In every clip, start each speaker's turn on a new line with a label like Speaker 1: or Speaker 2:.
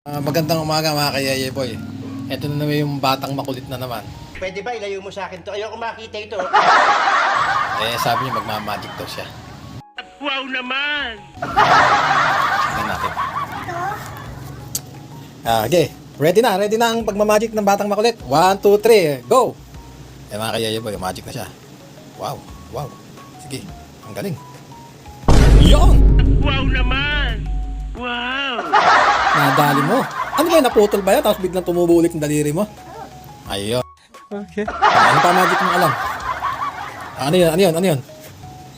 Speaker 1: Magandang umaga mga kayeye boy. Ito na naman yung batang makulit na naman.
Speaker 2: Pwede ba ilayo mo sa akin to? Ayoko makita ito.
Speaker 1: Sabi niya magmamagic daw siya.
Speaker 2: Wow naman!
Speaker 1: Tingnan natin. Okay, ready na ang pagmamagic ng batang makulit. 1, 2, 3, go! Mga kayeye boy, magic na siya. Wow. Sige, ang galing. Yon!
Speaker 2: Wow naman! Wow!
Speaker 1: Nadali mo. Ano ba, naputol ba yan? Tapos biglang tumubo ulit ng daliri mo? Ayun.
Speaker 3: Okay.
Speaker 1: Ano pa magic mong alam? Ano yun?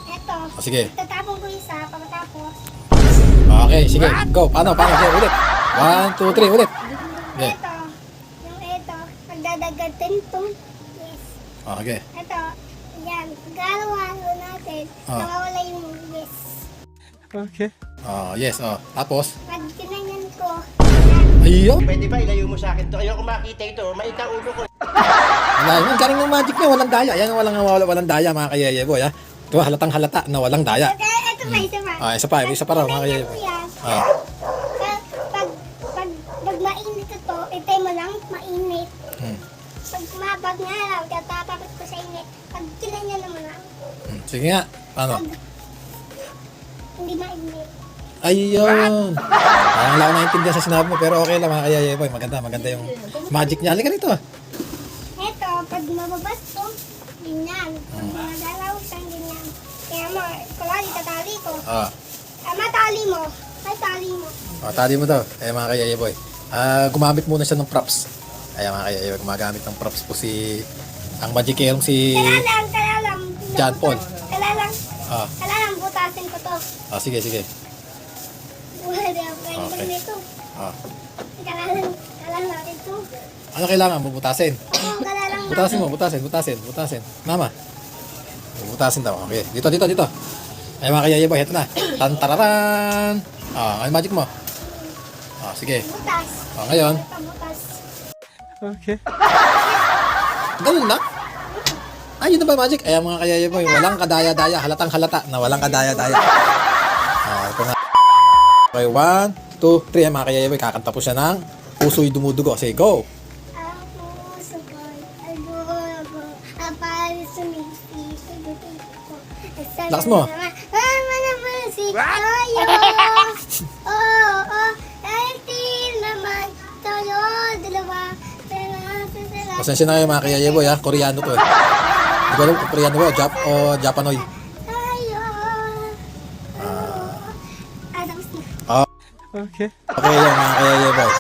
Speaker 4: Eto.
Speaker 1: Sige.
Speaker 4: Tatapon ko isa pagkatapos.
Speaker 1: Okay, sige. Go. Paano? Sige, ulit. 1, 2, 3, ulit. Okay.
Speaker 4: Eto. Yung eto. Magdadagatin to. Yes.
Speaker 1: Okay.
Speaker 4: Eto. Yan. Galawa natin. Nawawala yung yes.
Speaker 3: Okay.
Speaker 1: Yes. Tapos?
Speaker 4: Pag tinanyan ko.
Speaker 1: Ayun.
Speaker 2: Pwede ba ilayo mo sa akin to? Ayoko makita ito. Maita ulo ko.
Speaker 1: Wala yun. Ang galing ng magic niya. Walang daya. Yan walang daya mga kayeye boy. Ha? Ito halatang halata na walang daya.
Speaker 4: Eto pa, isa pa.
Speaker 1: Isa pa raw mga kayeye boy.
Speaker 4: Pag mainit ito, itay mo lang, mainit.
Speaker 1: Hmm.
Speaker 4: Pag nga lang, tatapapit ko sa init. Pag tinanyan naman lang,
Speaker 1: Sige nga. Paano?
Speaker 4: hindi mainit.
Speaker 1: Ayun. Parang wala ko naintindihan sa sinabi mo pero okay lang mga kayeye boy. Maganda yung magic niya. Halika dito.
Speaker 4: Eto, pag mababas to, ganyan. Pag magalaw siyang ganyan. Kaya mo, kulali, tatali ko. Matali mo. Ay, tali mo.
Speaker 1: Tali mo daw. Mga kayeye boy. Gumamit muna siya ng props. Mga kayeye boy. Gumagamit ng props po ang magikerong si
Speaker 4: Kalalang.
Speaker 1: John Paul.
Speaker 4: Kalalang butasin ko to.
Speaker 1: Sige.
Speaker 4: Wala ako kayo
Speaker 1: Okay.
Speaker 4: nito. Kalalang ito.
Speaker 1: Ano kailangan? Bubutasin.
Speaker 4: Oo, kalalang
Speaker 1: Butasin. Mama. Bubutasin daw. Okay. Dito. Mga kayeye boy. Ito na. Tantararan. Ano magic mo? Sige.
Speaker 4: Butas.
Speaker 1: Ngayon.
Speaker 4: Butas.
Speaker 3: Okay.
Speaker 1: Ganun na. Yun na ba magic? Mga kayeye boy. Walang kadaya-daya. Halatang halata na walang kadaya-daya. Ito na. Okay, 1, 2, 3. Mga kayeye boy. Kakanta po siya ng Puso'y Dumudugo. Sige, go.
Speaker 4: Ang puso ko'y albugo. Ang pari sumisi.
Speaker 1: Lakas mo.
Speaker 4: Mama naman si Toyo. Oo. Ay, naman. Toyo. Dalawa.
Speaker 1: Pasensya na kayo mga kayeye boy. Koreano to. Hindi ko alam kung Koreano ba o Japanoid.
Speaker 4: Tayo. Tapos na.
Speaker 3: Okay.
Speaker 1: Okay yan mga kayeye boy.